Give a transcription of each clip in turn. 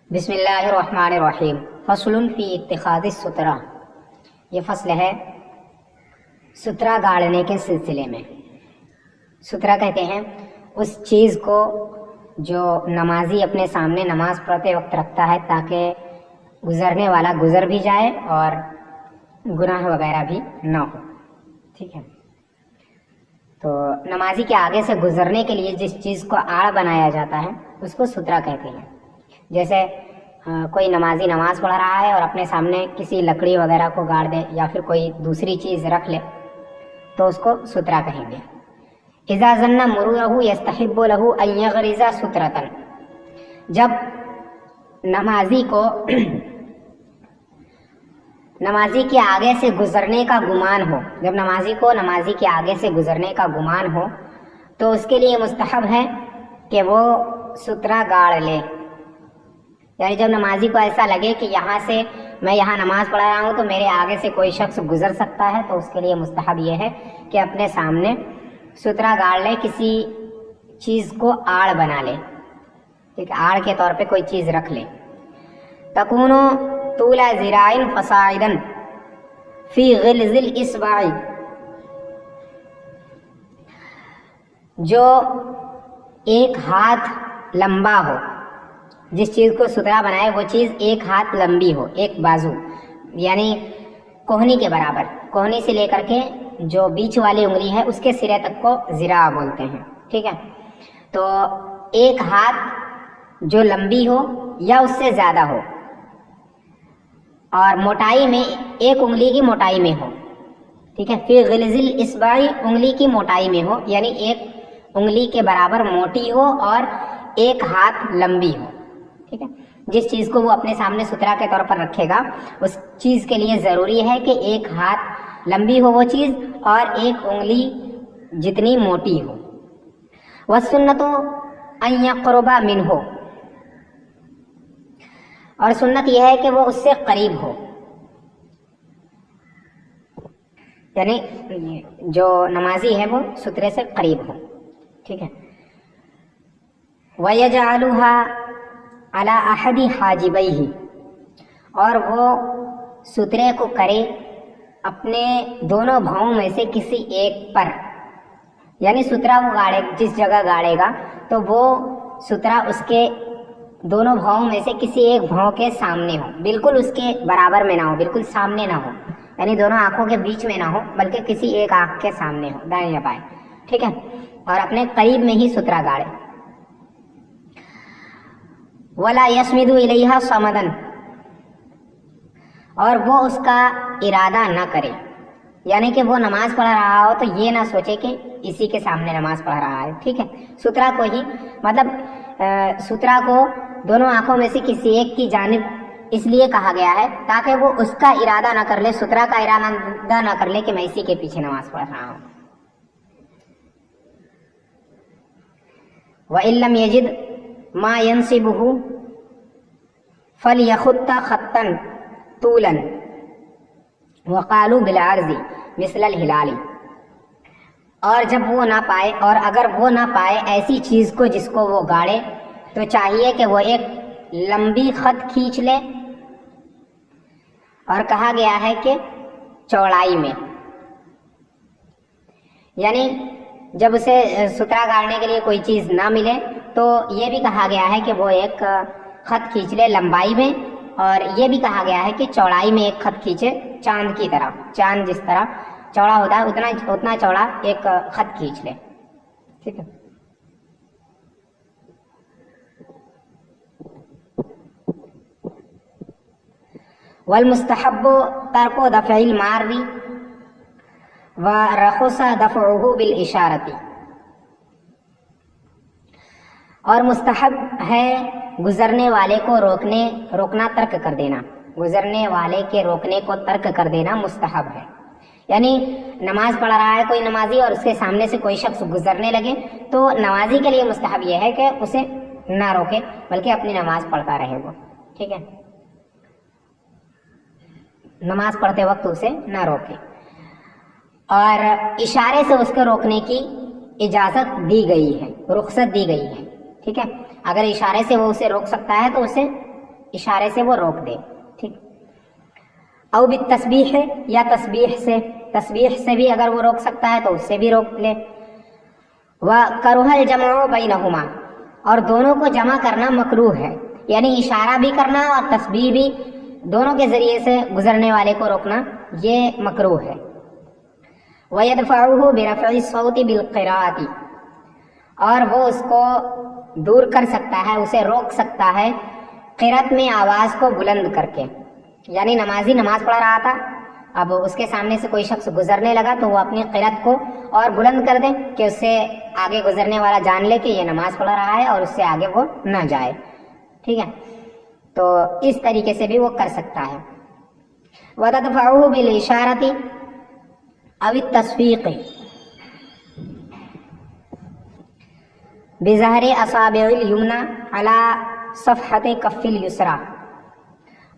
بسم اللہ الرحمن الرحیم فصل فی اتخاذ السترہ، یہ فصل ہے سترہ گاڑنے کے سلسلے میں۔ سترہ کہتے ہیں اس چیز کو جو نمازی اپنے سامنے نماز پڑھتے وقت رکھتا ہے تاکہ گزرنے والا گزر بھی جائے اور گناہ وغیرہ بھی نہ ہو، ٹھیک ہے۔ تو نمازی کے آگے سے گزرنے کے لیے جس چیز کو آڑ بنایا جاتا ہے اس کو سترہ کہتے ہیں۔ جیسے کوئی نمازی نماز پڑھ رہا ہے اور اپنے سامنے کسی لکڑی وغیرہ کو گاڑ دے یا پھر کوئی دوسری چیز رکھ لے تو اس کو سترہ کہیں گے۔ اذا ظن مرورہ یستحب لہ ان یغرز سترۃ، جب نمازی کو نمازی کے آگے سے گزرنے کا گمان ہو، جب نمازی کو نمازی کے آگے سے گزرنے کا گمان ہو تو اس کے لیے مستحب ہے کہ وہ سترہ گاڑ لے۔ یعنی جب نمازی کو ایسا لگے کہ یہاں سے میں یہاں نماز پڑھا رہا ہوں تو میرے آگے سے کوئی شخص گزر سکتا ہے تو اس کے لیے مستحب یہ ہے کہ اپنے سامنے سترہ گاڑ لے، کسی چیز کو آڑ بنا لے، ٹھیک ہے، آڑ کے طور پہ کوئی چیز رکھ لے۔ تکون طول ذراع فصاعدا فی غلظ الاصبع، جو ایک ہاتھ لمبا ہو، جس چیز کو سترہ بنائے وہ چیز ایک ہاتھ لمبی ہو، ایک بازو یعنی کوہنی کے برابر، کوہنی سے لے کر کے جو بیچ والی انگلی ہے اس کے سرے تک کو ذراع بولتے ہیں، ٹھیک ہے۔ تو ایک ہاتھ جو لمبی ہو یا اس سے زیادہ ہو اور موٹائی میں ایک انگلی کی موٹائی میں ہو، ٹھیک ہے، فی غلظ الاصبع، انگلی کی موٹائی میں ہو، یعنی ایک انگلی کے برابر موٹی ہو اور ایک ہاتھ لمبی ہو، ٹھیک ہے۔ جس چیز کو وہ اپنے سامنے سترہ کے طور پر رکھے گا اس چیز کے لیے ضروری ہے کہ ایک ہاتھ لمبی ہو وہ چیز اور ایک انگلی جتنی موٹی ہو۔ والسنۃ ان یقرب منہ، اور سنت یہ ہے کہ وہ اس سے قریب ہو، یعنی جو نمازی ہے وہ سترے سے قریب ہو، ٹھیک ہے۔ وَيَجْعَلُهَا عَلَى أَحَدِ حَاجِبَيْهِ، اور وہ سترے کو کرے اپنے دونوں بھاؤں میں سے کسی ایک پر، یعنی سترہ وہ گاڑے جس جگہ گاڑے گا تو وہ سترہ اس کے دونوں بھاؤں میں سے کسی ایک بھاؤں کے سامنے ہو، بالکل اس کے برابر میں نہ ہو، بالکل سامنے نہ ہو، یعنی دونوں آنکھوں کے بیچ میں نہ ہو بلکہ کسی ایک آنکھ کے سامنے ہو، دائیں یا بائیں، ٹھیک ہے، اور اپنے قریب میں ہی سترہ گاڑے۔ وَلَا يَسْمِدُ إِلَيْهَا صَمَدًا، اور وہ اس کا ارادہ نہ کرے، یعنی کہ وہ نماز پڑھ رہا ہو تو یہ نہ سوچے کہ اسی کے سامنے نماز پڑھ رہا ہے، ٹھیک ہے۔ سترہ کو ہی مطلب سترہ کو دونوں آنکھوں میں سے کسی ایک کی جانب اس لیے کہا گیا ہے تاکہ وہ اس کا ارادہ نہ کر لے، سترہ کا ارادہ نہ کر لے کہ میں اسی کے پیچھے نماز پڑھ رہا ہوں۔ وَإِن لَّمْ يَجِدْ مَا يَنْصِبُهُ فَلْيَخُطَّ خَطًّا طُولًا وَقَالُوا بِالْعَرْضِ مِثْلَ الْهِلَالِ، اور جب وہ نہ پائے، اور اگر وہ نہ پائے ایسی چیز کو جس کو وہ گاڑے تو چاہیے کہ وہ ایک لمبی خط کھینچ لے، اور کہا گیا ہے کہ چوڑائی میں، یعنی جب اسے سترہ گاڑنے کے لیے کوئی چیز نہ ملے تو یہ بھی کہا گیا ہے کہ وہ ایک خط کھینچ لے لمبائی میں، اور یہ بھی کہا گیا ہے کہ چوڑائی میں ایک خط کھینچے، چاند کی طرح، چاند جس طرح چوڑا ہوتا ہے اتنا چوڑا ایک خط کھینچ لے، ٹھیک ہے۔ والمستحب ترک دفع المار ورخص دفعه بالاشارۃ، اور مستحب ہے گزرنے والے کو روکنا ترک کر دینا، گزرنے والے کے روکنے کو ترک کر دینا مستحب ہے، یعنی نماز پڑھ رہا ہے کوئی نمازی اور اس کے سامنے سے کوئی شخص گزرنے لگے تو نمازی کے لیے مستحب یہ ہے کہ اسے نہ روکے بلکہ اپنی نماز پڑھتا رہے وہ، ٹھیک ہے، نماز پڑھتے وقت اسے نہ روکے، اور اشارے سے اس کو روکنے کی اجازت دی گئی ہے، رخصت دی گئی ہے، ٹھیک ہے۔ اگر اشارے سے وہ اسے روک سکتا ہے تو اسے اشارے سے وہ روک دے. ٹھیک. او بالتسبیح ہے یا تسبیح سے بھی اگر وہ روک سکتا ہے تو اس سے بھی روک لے. وَكَرُهَ الْجَمْعُ بَيْنَهُمَا اور دونوں کو جمع کرنا مکروہ ہے، یعنی اشارہ بھی کرنا اور تسبیح بھی دونوں کے ذریعے سے گزرنے والے کو روکنا یہ مکروہ ہے. وَيَدْفَعُهُ بِرَفْعِ الصَّوْتِ بِالْقِرَاءَةِ اور وہ اس کو دور کر سکتا ہے، اسے روک سکتا ہے قرأت میں آواز کو بلند کر کے. یعنی نمازی نماز پڑھ رہا تھا، اب اس کے سامنے سے کوئی شخص گزرنے لگا تو وہ اپنی قرأت کو اور بلند کر دیں کہ اس سے آگے گزرنے والا جان لے کہ یہ نماز پڑھ رہا ہے اور اس سے آگے وہ نہ جائے. ٹھیک ہے، تو اس طریقے سے بھی وہ کر سکتا ہے. وَتَدْفَعُهُ بِالْإِشَارَةِ او التصفیق بظہر اصابع الیمنی علی صفحۃ کف الیسری.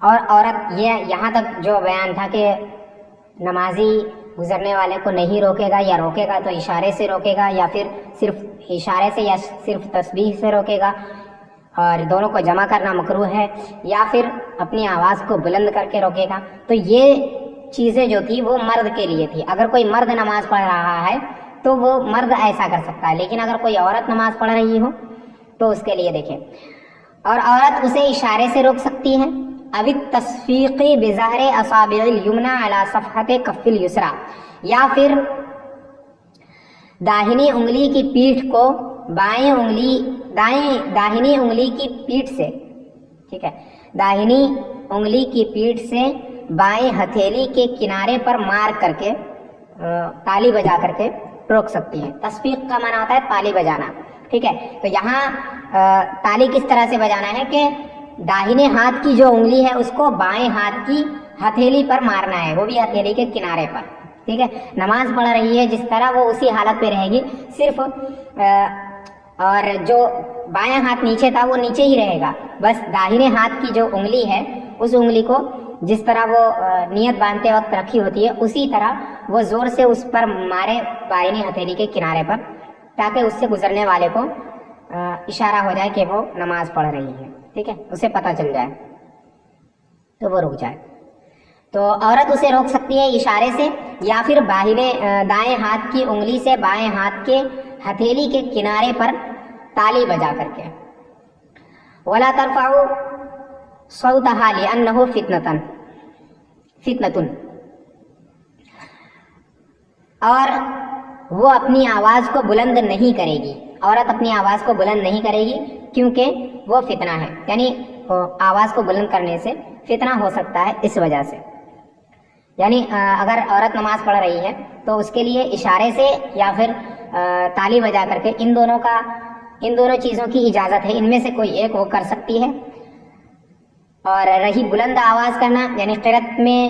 اور عورت یہ یہاں تک جو بیان تھا کہ نمازی گزرنے والے کو نہیں روکے گا، یا روکے گا تو اشارے سے روکے گا، یا پھر صرف اشارے سے یا صرف تسبیح سے روکے گا، اور دونوں کو جمع کرنا مکروہ ہے، یا پھر اپنی آواز کو بلند کر کے روکے گا. تو یہ چیزیں جو تھی وہ مرد کے لیے تھی. اگر کوئی مرد نماز پڑھ رہا ہے تو وہ مرد ایسا کر سکتا ہے، لیکن اگر کوئی عورت نماز پڑھ رہی ہو تو اس کے لیے دیکھیں. اور عورت اسے اشارے سے روک سکتی ہے. او التصفیق بظہر اصابع الیمنی علی صفحۃ کف الیسری، یا پھر داہنی انگلی کی پیٹھ کو داہنی انگلی کی پیٹھ سے، ٹھیک ہے، داہنی انگلی کی پیٹھ سے بائیں ہتھیلی کے کنارے پر مار کر کے تالی بجا کر کے روک سکتی ہیں. تصفیق کا معنی ہوتا ہے تالی بجانا. ٹھیک ہے، تو یہاں تالی کس طرح سے بجانا ہے کہ داہنے ہاتھ کی جو انگلی ہے اس کو بائیں ہاتھ کی ہتھیلی پر مارنا ہے، وہ بھی ہتھیلی کے کنارے پر. ٹھیک ہے، نماز پڑھ رہی ہے جس طرح وہ اسی حالت پہ رہے گی، صرف اور جو بائیں ہاتھ نیچے تھا وہ نیچے ہی رہے گا، بس داہنے ہاتھ کی جو انگلی ہے اس انگلی کو جس طرح وہ نیت باندھتے وقت رکھی ہوتی ہے اسی طرح وہ زور سے اس پر مارے بائیں ہتھیلی کے کنارے پر، تاکہ اس سے گزرنے والے کو اشارہ ہو جائے کہ وہ نماز پڑھ رہی ہے. ٹھیک ہے، اسے پتہ چل جائے تو وہ رک جائے. تو عورت اسے روک سکتی ہے اشارے سے، یا پھر دائیں ہاتھ کی انگلی سے بائیں ہاتھ کے ہتھیلی کے کنارے پر تالی بجا کر کے. وَلَا تَرْفَعُ صَوْتَهَا لِأَنَّهُ فِتْنَةٌ اور وہ اپنی آواز کو بلند نہیں کرے گی. عورت اپنی آواز کو بلند نہیں کرے گی کیونکہ وہ فتنہ ہے، یعنی آواز کو بلند کرنے سے فتنہ ہو سکتا ہے اس وجہ سے. یعنی اگر عورت نماز پڑھ رہی ہے تو اس کے لیے اشارے سے یا پھر تالی بجا کر کے ان دونوں چیزوں کی اجازت ہے، ان میں سے کوئی ایک وہ کر سکتی ہے. اور رہی بلند آواز کرنا، یعنی قرأت میں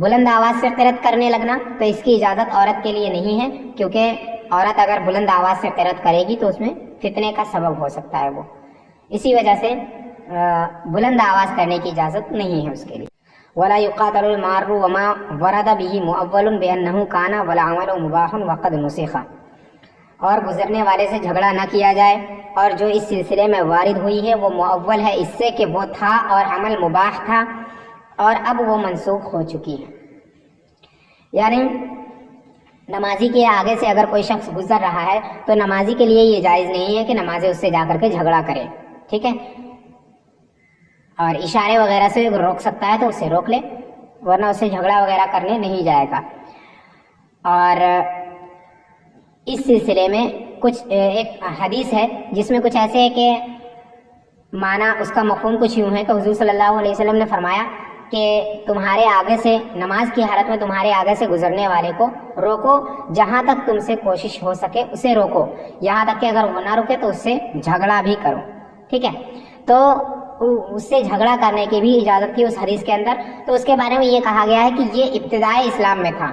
بلند آواز سے قرأت کرنے لگنا، تو اس کی اجازت عورت کے لیے نہیں ہے، کیونکہ عورت اگر بلند آواز سے قرأت کرے گی تو اس میں فتنے کا سبب ہو سکتا ہے وہ. اسی وجہ سے بلند آواز کرنے کی اجازت نہیں ہے اس کے لیے. وَلَا يُقَاتَلُ الْمَارُّ وَمَا وَرَدَ بِهِ مُؤَوَّلٌ بِأَنَّهُ كَانَ وَالْعَمَلُ مُبَاحٌ وَقَدْ نُسِخَ اور گزرنے والے سے جھگڑا نہ کیا جائے، اور جو اس سلسلے میں وارد ہوئی ہے وہ مؤول ہے اس سے کہ وہ تھا اور عمل مباح تھا اور اب وہ منسوخ ہو چکی ہے. یعنی نمازی کے آگے سے اگر کوئی شخص گزر رہا ہے تو نمازی کے لیے یہ جائز نہیں ہے کہ نمازی اس سے جا کر کے جھگڑا کرے. ٹھیک ہے، اور اشارے وغیرہ سے روک سکتا ہے تو اسے روک لے، ورنہ اسے جھگڑا وغیرہ کرنے نہیں جائے گا. اور اس سلسلے میں کچھ ایک حدیث ہے جس میں کچھ ایسے ہے کہ معنی اس کا مفہوم کچھ یوں ہے کہ حضور صلی اللہ علیہ وسلم نے فرمایا کہ تمہارے آگے سے نماز کی حالت میں تمہارے آگے سے گزرنے والے کو روکو، جہاں تک تم سے کوشش ہو سکے اسے روکو، یہاں تک کہ اگر وہ نہ روکے تو اس سے جھگڑا بھی کرو. ٹھیک ہے، تو اس سے جھگڑا کرنے کی بھی اجازت تھی اس حدیث کے اندر. تو اس کے بارے میں یہ کہا گیا ہے کہ یہ ابتدائی اسلام میں تھا،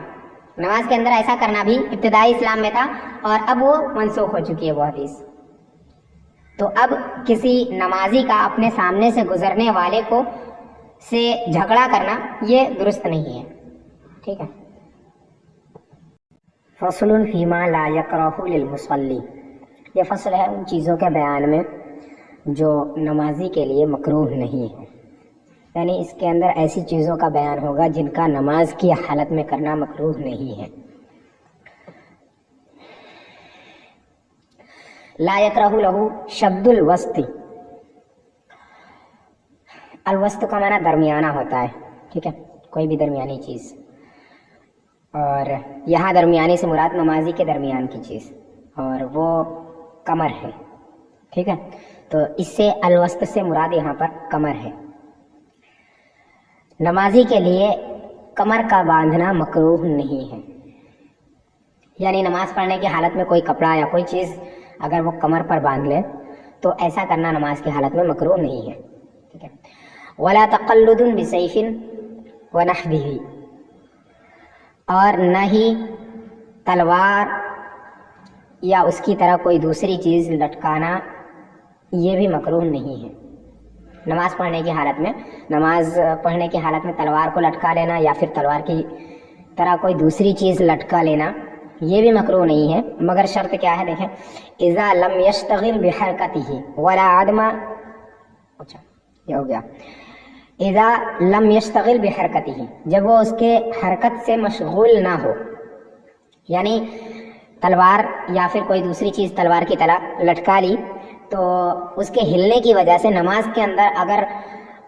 نماز کے اندر ایسا کرنا بھی ابتدائی اسلام میں تھا، اور اب وہ منسوخ ہو چکی ہے وہ حدیث. تو اب کسی نمازی کا اپنے سامنے سے گزرنے والے کو سے جھگڑا کرنا یہ درست نہیں ہے. ٹھیک ہے. فصل فیما لا یکرہ للمصلی، یہ فصل ہے ان چیزوں کے بیان میں جو نمازی کے لیے مکروہ نہیں ہے. یعنی اس کے اندر ایسی چیزوں کا بیان ہوگا جن کا نماز کی حالت میں کرنا مکروہ نہیں ہے. لا یکرہ لہ شد الوسط. الوسط کا معنی درمیانہ ہوتا ہے, ٹھیک ہے, کوئی بھی درمیانی چیز, اور یہاں درمیانی سے مراد نمازی کے درمیان کی چیز, اور وہ کمر ہے, ٹھیک ہے. تو اس سے الوسط سے مراد یہاں پر کمر ہے. نمازی کے لیے کمر کا باندھنا مکروہ نہیں ہے, یعنی نماز پڑھنے کی حالت میں کوئی کپڑا یا کوئی چیز اگر وہ کمر پر باندھ لے تو ایسا کرنا نماز کی حالت میں مکروہ نہیں ہے, ٹھیک ہے. ولا تقلد بسیف ونحوہ, اور نہ ہی تلوار یا اس کی طرح کوئی دوسری چیز لٹکانا, یہ بھی مکروہ نہیں ہے. نماز پڑھنے کی حالت میں تلوار کو لٹکا لینا یا پھر تلوار کی طرح کوئی دوسری چیز لٹکا لینا یہ بھی مکروہ نہیں ہے, مگر شرط کیا ہے دیکھیں, اذا لم یشتغل بحرکتہ ولا عدم, اچھا یہ ہو گیا, اذا لم یشتغل بحرکتہ, جب وہ اس کے حرکت سے مشغول نہ ہو, یعنی تلوار یا پھر کوئی دوسری چیز تلوار کی طرح لٹکا لی تو اس کے ہلنے کی وجہ سے نماز کے اندر اگر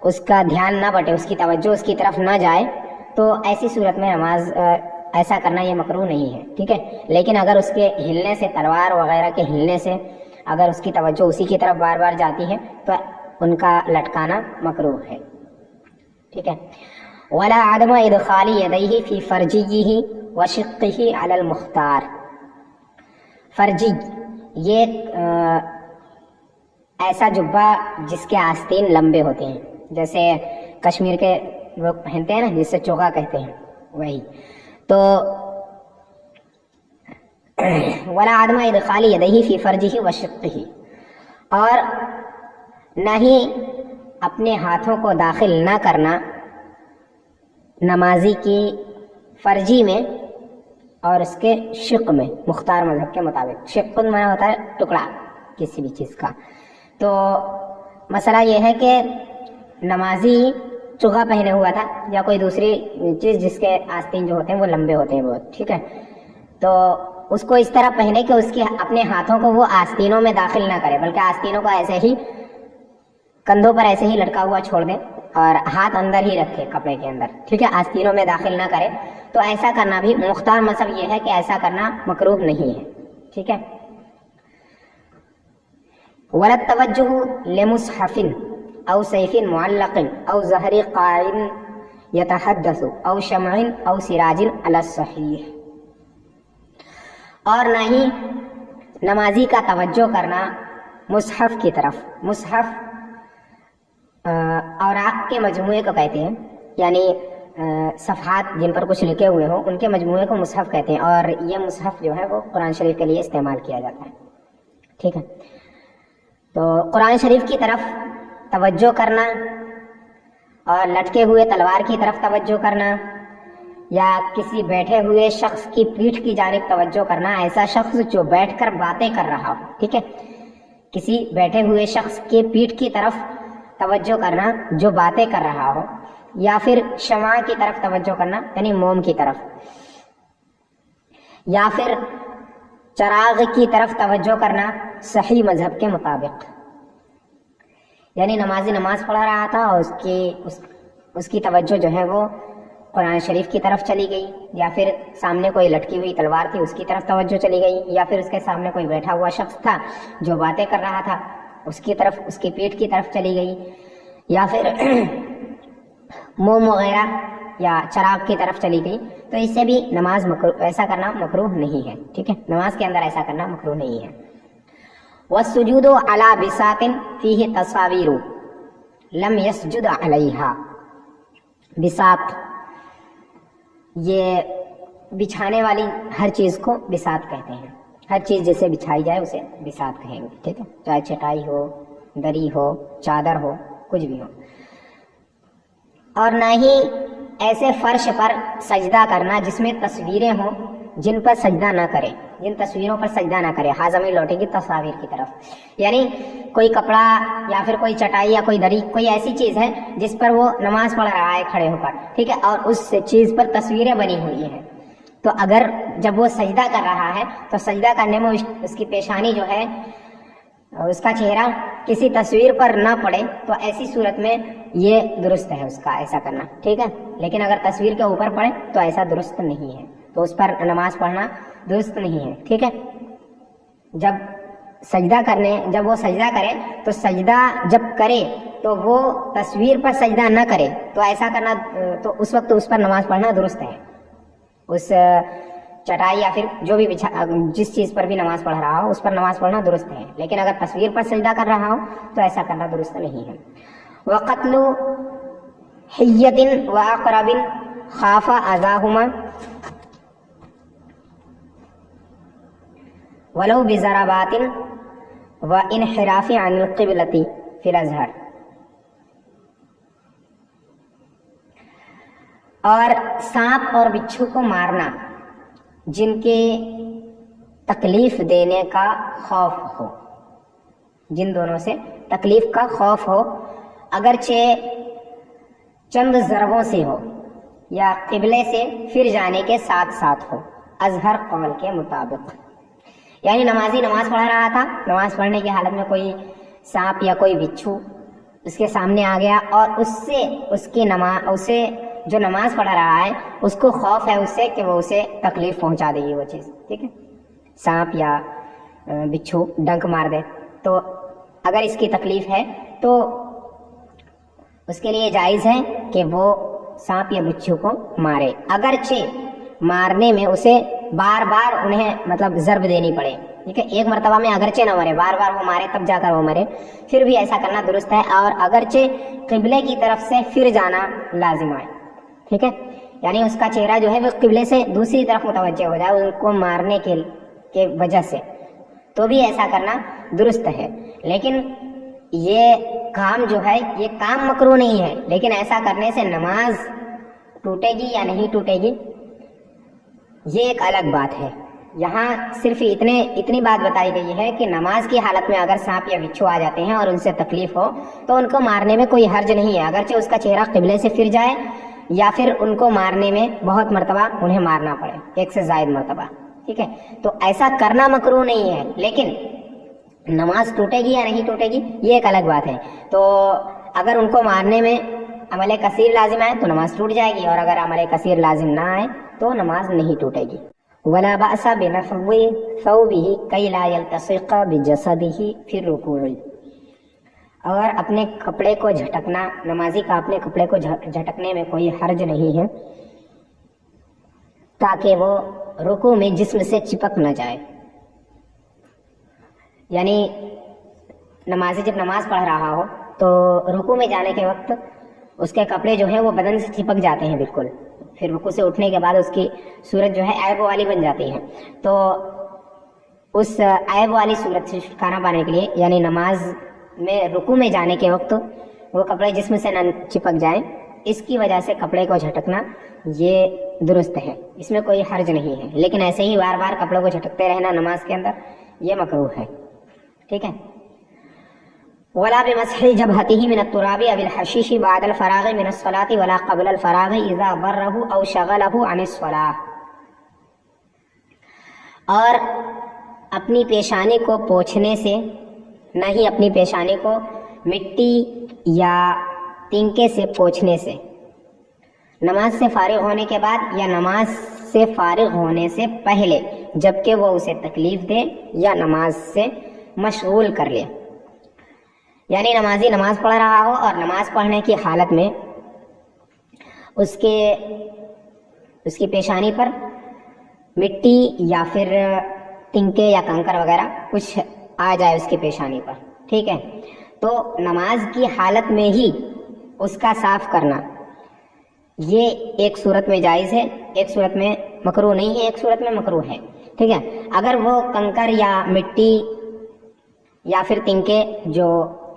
اس کا دھیان نہ بٹے, اس کی توجہ اس کی طرف نہ جائے, تو ایسی صورت میں نماز ایسا کرنا یہ مکروہ نہیں ہے, ٹھیک ہے. لیکن اگر اس کے ہلنے سے, تلوار وغیرہ کے ہلنے سے اگر اس کی توجہ اسی کی طرف بار بار جاتی ہے تو ان کا لٹکانا مکروہ ہے, ٹھیک ہے. ولا عدم ادخال یدیہ فی فرجیہ وشقہ علی المختار. فرجی یہ ایسا جبہ جس کے آستین لمبے ہوتے ہیں, جیسے کشمیر کے لوگ پہنتے ہیں نا, جس سے چوغا کہتے ہیں, وہی. تو ولا عدم ادخال یدیہ فی فرجہ وشقہ, اور نہ ہی اپنے ہاتھوں کو داخل نہ کرنا نمازی کی فرجی میں اور اس کے شق میں, مختار مذہب کے مطابق. شق معنی ہوتا ہے ٹکڑا کسی بھی چیز کا. تو مسئلہ یہ ہے کہ نمازی چوغا پہنے ہوا تھا یا کوئی دوسری چیز جس کے آستین جو ہوتے ہیں وہ لمبے ہوتے ہیں بہت, ٹھیک ہے. تو اس کو اس طرح پہنے کہ اس کے اپنے ہاتھوں کو وہ آستینوں میں داخل نہ کرے, بلکہ آستینوں کو ایسے ہی کندھوں پر ایسے ہی لٹکا ہوا چھوڑ دیں اور ہاتھ اندر ہی رکھے کپڑے کے اندر, ٹھیک ہے, آستینوں میں داخل نہ کرے. تو ایسا کرنا بھی مختار مذہب یہ ہے کہ ایسا کرنا مکروہ نہیں ہے, ٹھیک ہے. ولا التوجہ لمصحف او سیف معلق او ظہر قائن یتحدث او شمع او سراج علی الصحیح, اور نہ ہی نمازی کا توجہ کرنا مصحف کی طرف. مصحف اوراق کے مجموعے کو کہتے ہیں, یعنی صفحات جن پر کچھ لکھے ہوئے ہوں ان کے مجموعے کو مصحف کہتے ہیں, اور یہ مصحف جو ہے وہ قرآن شریف کے لیے استعمال کیا جاتا ہے, ٹھیک ہے. تو قرآن شریف کی طرف توجہ کرنا اور لٹکے ہوئے تلوار کی طرف توجہ کرنا یا کسی بیٹھے ہوئے شخص کی پیٹھ کی جانب توجہ کرنا, ایسا شخص جو بیٹھ کر باتیں کر رہا ہو, ٹھیک ہے, کسی بیٹھے ہوئے شخص کے پیٹھ کی طرف توجہ کرنا جو باتیں کر رہا ہو, یا پھر شمع کی طرف توجہ کرنا یعنی موم کی طرف, یا پھر چراغ کی طرف توجہ کرنا صحیح مذہب کے مطابق. یعنی نمازی نماز پڑھا رہا تھا اور اس کی توجہ جو ہے وہ قرآن شریف کی طرف چلی گئی, یا پھر سامنے کوئی لٹکی ہوئی تلوار تھی اس کی طرف توجہ چلی گئی, یا پھر اس کے سامنے کوئی بیٹھا ہوا شخص تھا جو باتیں کر رہا تھا اس کی طرف, اس کی پیٹھ کی طرف چلی گئی, یا پھر موم وغیرہ یا چراغ کی طرف چلی گئی, تو اس سے بھی نماز ایسا کرنا مکروہ نہیں ہے, ٹھیک ہے. نماز کے اندر ایسا کرنا مکروہ نہیں ہے. والسجود علی بساط فیہ تصاویر لم یسجد علیہا. بساط یہ بچھانے والی ہر چیز کو بساط کہتے ہیں, ہر چیز جیسے بچھائی جائے اسے بساط کہیں گے, ٹھیک ہے, چاہے چٹائی ہو, دری ہو, چادر ہو, کچھ بھی ہو. اور نہ ہی ایسے فرش پر سجدہ کرنا جس میں تصویریں ہوں جن پر سجدہ نہ کرے, جن تصویروں پر سجدہ نہ کرے، ہاں زمین لوٹے گی تصاویر کی طرف، یعنی کوئی کپڑا یا پھر کوئی چٹائی یا کوئی دری، کوئی ایسی چیز ہے جس پر وہ نماز پڑھ رہا ہے کھڑے ہو کر، ٹھیک ہے، اور اس چیز پر تصویریں بنی ہوئی ہیں، تو اگر جب وہ سجدہ کر رہا ہے تو سجدہ کرنے میں اس کی پیشانی جو ہے، اس کا چہرہ کسی تصویر پر نہ پڑے، تو ایسی صورت میں یہ درست ہے اس کا ایسا کرنا، ٹھیک ہے، لیکن اگر تصویر کے اوپر پڑے تو ایسا درست نہیں ہے، تو اس پر نماز پڑھنا درست نہیں ہے، ٹھیک ہے۔ جب وہ سجدہ کرے تو سجدہ جب کرے تو وہ تصویر پر سجدہ نہ کرے، تو ایسا کرنا، تو اس وقت اس پر نماز پڑھنا درست ہے، اس چٹائی یا پھر جو بھی جس چیز پر بھی نماز پڑھ رہا ہو اس پر نماز پڑھنا درست ہے، لیکن اگر تصویر پر سجدہ کر رہا ہو تو ایسا کرنا درست نہیں ہے۔ وَقَتْلُ حِيَّةٍ وَأَقْرَبٍ خَافَ أَذَاهُمَا وَلَوْ بِضَرَبَاتٍ وَإِنْحِرَافٍ عَنِ الْقِبْلَةِ فِي الْأَزْهَرِ، اور سانپ اور بچھو کو مارنا جن کے تکلیف دینے کا خوف ہو، جن دونوں سے تکلیف کا خوف ہو، اگرچہ چند ضربوں سے ہو یا قبلے سے پھر جانے کے ساتھ ساتھ ہو، اظہر قول کے مطابق، یعنی نمازی نماز پڑھ رہا تھا، نماز پڑھنے کی حالت میں کوئی سانپ یا کوئی بچھو اس کے سامنے آ گیا اور اسے جو نماز پڑھ رہا ہے اس کو خوف ہے اس سے کہ وہ اسے تکلیف پہنچا دے گی وہ چیز، ٹھیک ہے، سانپ یا بچھو ڈنک مار دے، تو اگر اس کی تکلیف ہے تو اس کے لیے جائز ہے کہ وہ سانپ یا بچھو کو مارے، اگرچہ مارنے میں اسے بار بار انہیں مطلب ضرب دینی پڑے، ٹھیک ہے، ایک مرتبہ میں اگرچہ نہ مرے، بار بار وہ مارے تب جا کر وہ مرے، پھر بھی ایسا کرنا درست ہے، اور اگرچہ قبلے کی طرف سے پھر جانا لازم ہے، ٹھیک ہے، یعنی اس کا چہرہ جو ہے وہ قبلے سے دوسری طرف متوجہ ہو جائے ان کو مارنے کے وجہ سے، تو بھی ایسا کرنا درست ہے، لیکن یہ کام جو ہے یہ کام مکروہ نہیں ہے، لیکن ایسا کرنے سے نماز ٹوٹے گی یا نہیں ٹوٹے گی یہ ایک الگ بات ہے۔ یہاں صرف اتنی بات بتائی گئی ہے کہ نماز کی حالت میں اگر سانپ یا بچھو آ جاتے ہیں اور ان سے تکلیف ہو تو ان کو مارنے میں کوئی حرج نہیں ہے، اگرچہ اس کا چہرہ قبلے سے پھر جائے یا پھر ان کو مارنے میں بہت مرتبہ انہیں مارنا پڑے، ایک سے زائد مرتبہ، ٹھیک ہے، تو ایسا کرنا مکروہ نہیں ہے، لیکن نماز ٹوٹے گی یا نہیں ٹوٹے گی یہ ایک الگ بات ہے، تو اگر ان کو مارنے میں عمل کثیر لازم آئے تو نماز ٹوٹ جائے گی، اور اگر عمل کثیر لازم نہ آئے تو نماز نہیں ٹوٹے گی۔ وَلَا بَأْسَ بِنَفْضِ ثَوْبِهِ كَيْ لَا يَلْتَصِقَ بِجَسَدِهِ فِي الرُّكُوعِ، اور اپنے کپڑے کو جھٹکنا، نمازی کا اپنے کپڑے کو جھٹکنے میں کوئی حرج نہیں ہے تاکہ وہ رکوع میں جسم سے چپک نہ جائے، یعنی نمازی جب نماز پڑھ رہا ہو تو رکوع میں جانے کے وقت اس کے کپڑے جو ہیں وہ بدن سے چپک جاتے ہیں بالکل، پھر رکوع سے اٹھنے کے بعد اس کی صورت جو ہے عیب والی بن جاتی ہے، تو اس عیب والی صورت سے چھٹکارا پانے کے لیے، یعنی نماز میں رکوع میں جانے کے وقت وہ کپڑے جسم سے نہ چپک جائیں، اس کی وجہ سے کپڑے کو جھٹکنا یہ درست ہے، اس میں کوئی حرج نہیں ہے، لیکن ایسے ہی بار بار کپڑوں کو جھٹکتے رہنا نماز کے اندر یہ مکروہ ہے، ٹھیک ہے۔ ولا بمسح جبهته من التراب او الحشيش بعد الفراغ من الصلاة ولا قبل الفراغ اذا ضره او شغله عن الصلاة، اور اپنی پیشانی کو پوچھنے سے، نہ ہی اپنی پیشانی کو مٹی یا تنکے سے پوچھنے سے، نماز سے فارغ ہونے کے بعد یا نماز سے فارغ ہونے سے پہلے، جبکہ وہ اسے تکلیف دے یا نماز سے مشغول کر لے، یعنی نمازی نماز پڑھ رہا ہو اور نماز پڑھنے کی حالت میں اس کی پیشانی پر مٹی یا پھر تنکے یا کنکر وغیرہ کچھ آ جائے اس کی پیشانی پر، ٹھیک ہے، تو نماز کی حالت میں ہی اس کا صاف کرنا یہ ایک صورت میں جائز ہے، ایک صورت میں مکروہ نہیں ہے، ایک صورت میں مکروہ ہے، ٹھیک ہے۔ اگر وہ کنکر یا مٹی یا پھر تنکے جو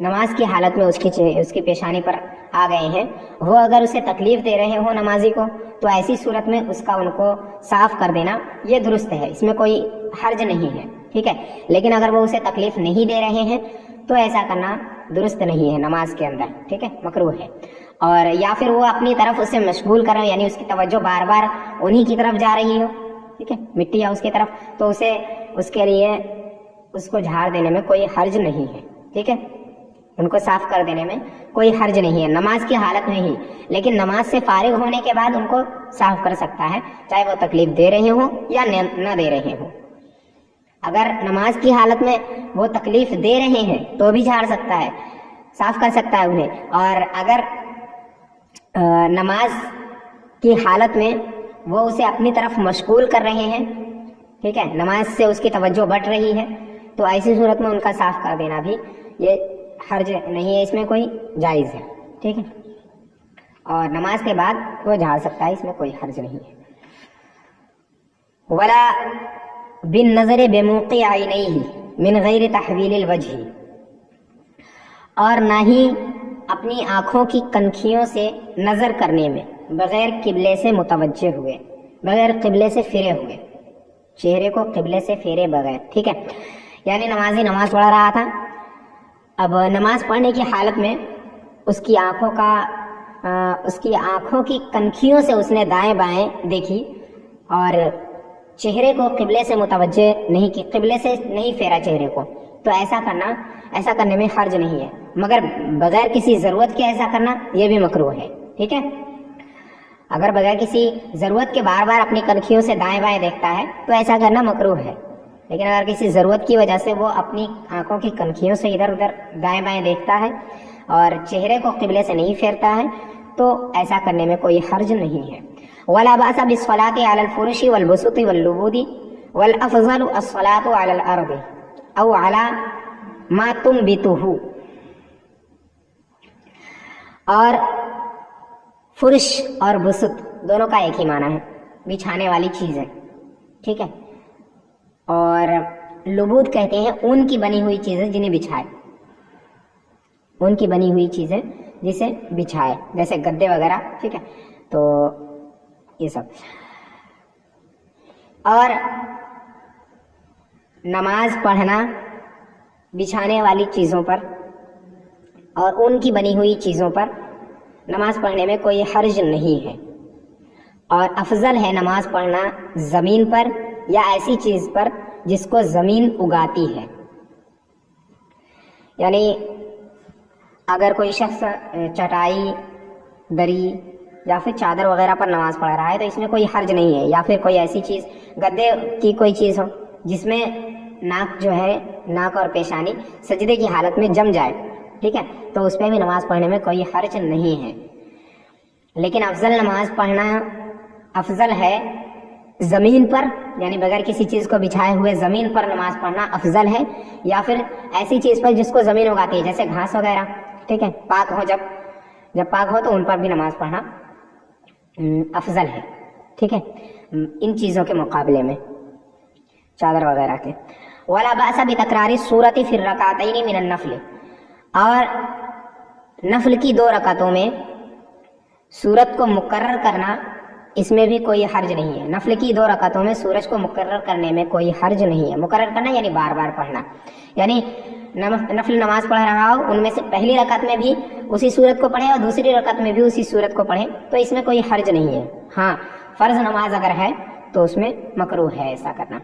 نماز کی حالت میں اس کی پیشانی پر آ گئے ہیں وہ اگر اسے تکلیف دے رہے ہوں نمازی کو تو ایسی صورت میں اس کا ان کو صاف کر دینا یہ درست ہے، اس میں کوئی حرج نہیں ہے، ٹھیک ہے۔ لیکن اگر وہ اسے تکلیف نہیں دے رہے ہیں تو ایسا کرنا درست نہیں ہے نماز کے اندر، ٹھیک ہے، مکروہ ہے۔ اور یا پھر وہ اپنی طرف اسے مشغول کریں، یعنی اس کی توجہ بار بار انہی کی طرف جا رہی ہو، ٹھیک ہے، مٹی یا اس کی طرف، تو اسے اس کے لیے اس کو جھاڑ دینے میں کوئی حرج نہیں ہے، ٹھیک ہے، ان کو صاف کر دینے میں کوئی حرج نہیں ہے نماز کی حالت میں ہی۔ لیکن نماز سے فارغ ہونے کے بعد ان کو صاف کر سکتا ہے، چاہے وہ تکلیف دے رہے ہوں یا نہ دے رہے ہوں۔ اگر نماز کی حالت میں وہ تکلیف دے رہے ہیں تو بھی جھاڑ سکتا ہے، صاف کر سکتا ہے انہیں۔ اور اگر نماز کی حالت میں وہ اسے اپنی طرف مشغول کر رہے ہیں، ٹھیک ہے، نماز سے اس کی توجہ بٹ رہی ہے، تو ایسی صورت میں ان کا صاف کر دینا بھی یہ حرج نہیں ہے، اس میں کوئی جائز ہے، ٹھیک ہے، اور نماز کے بعد وہ جھاڑ سکتا ہے، اس میں کوئی حرج نہیں ہے۔ ولا بالنظر بموقع عینیہ من غیر تحویل الوجہ، اور نہ ہی اپنی آنکھوں کی کنکھیوں سے نظر کرنے میں بغیر قبلے سے متوجہ ہوئے، بغیر قبلے سے پھرے ہوئے، چہرے کو قبلے سے پھیرے بغیر، ٹھیک ہے، یعنی نمازی نماز پڑھ رہا تھا، اب نماز پڑھنے کی حالت میں اس کی آنکھوں کی کنکھیوں سے اس نے دائیں بائیں دیکھی اور چہرے کو قبلے سے متوجہ نہیں کی، قبلے سے نہیں پھیرا چہرے کو، تو ایسا کرنے میں حرج نہیں ہے، مگر بغیر کسی ضرورت کے ایسا کرنا یہ بھی مکروہ ہے، ٹھیک ہے۔ اگر بغیر کسی ضرورت کے بار بار اپنی کنکھیوں سے دائیں بائیں دیکھتا ہے تو ایسا کرنا مکروہ ہے، لیکن اگر کسی ضرورت کی وجہ سے وہ اپنی آنکھوں کی کنکھیوں سے ادھر ادھر دائیں بائیں دیکھتا ہے اور چہرے کو قبلے سے نہیں پھیرتا ہے تو ایسا کرنے میں کوئی حرج نہیں ہے۔ ولا باس بالصلاۃ علی الفرش والبسط واللبود والافضل الصلاۃ علی الارض او علی ما تنبتہ، اور فرش اور بسط دونوں کا ایک ہی معنی ہے، بچھانے والی چیز ہے، ٹھیک ہے، اور لبود کہتے ہیں اون کی بنی ہوئی چیزیں جنہیں بچھائے، اون کی بنی ہوئی چیزیں جسے بچھائے، جیسے گدے وغیرہ، ٹھیک ہے، تو یہ سب۔ اور نماز پڑھنا بچھانے والی چیزوں پر اور اون کی بنی ہوئی چیزوں پر نماز پڑھنے میں کوئی حرج نہیں ہے، اور افضل ہے نماز پڑھنا زمین پر یا ایسی چیز پر جس کو زمین اگاتی ہے، یعنی اگر کوئی شخص چٹائی، دری یا پھر چادر وغیرہ پر نماز پڑھ رہا ہے تو اس میں کوئی حرج نہیں ہے، یا پھر کوئی ایسی چیز گدے کی کوئی چیز ہو جس میں ناک اور پیشانی سجدے کی حالت میں جم جائے، ٹھیک ہے، تو اس پہ بھی نماز پڑھنے میں کوئی حرج نہیں ہے۔ لیکن افضل نماز پڑھنا افضل ہے زمین پر، یعنی بغیر کسی چیز کو بچھائے ہوئے زمین پر نماز پڑھنا افضل ہے، یا پھر ایسی چیز پر جس کو زمین اگاتی ہے جیسے گھاس وغیرہ، ٹھیک ہے، پاک ہو، جب پاک ہو تو ان پر بھی نماز پڑھنا افضل ہے، ٹھیک ہے، ان چیزوں کے مقابلے میں، چادر وغیرہ کے۔ ولا باس بتکرار السورۃ فی الرکعتین من النفل، اور نفل کی 2 رکعتوں میں سورت کو مکرر کرنا، اس میں بھی کوئی حرج نہیں ہے۔ نفل کی 2 رکعتوں میں سورج کو مکرر کرنے میں کوئی حرج نہیں ہے۔ مکرر کرنا یعنی بار بار پڑھنا، یعنی نفل نماز پڑھ رہا ہو، ان میں سے پہلی رکعت میں بھی اسی سورت کو پڑھے اور دوسری رکعت میں بھی اسی سورت کو پڑھے تو اس میں کوئی حرج نہیں ہے۔ ہاں، فرض نماز اگر ہے تو اس میں مکروہ ہے ایسا کرنا۔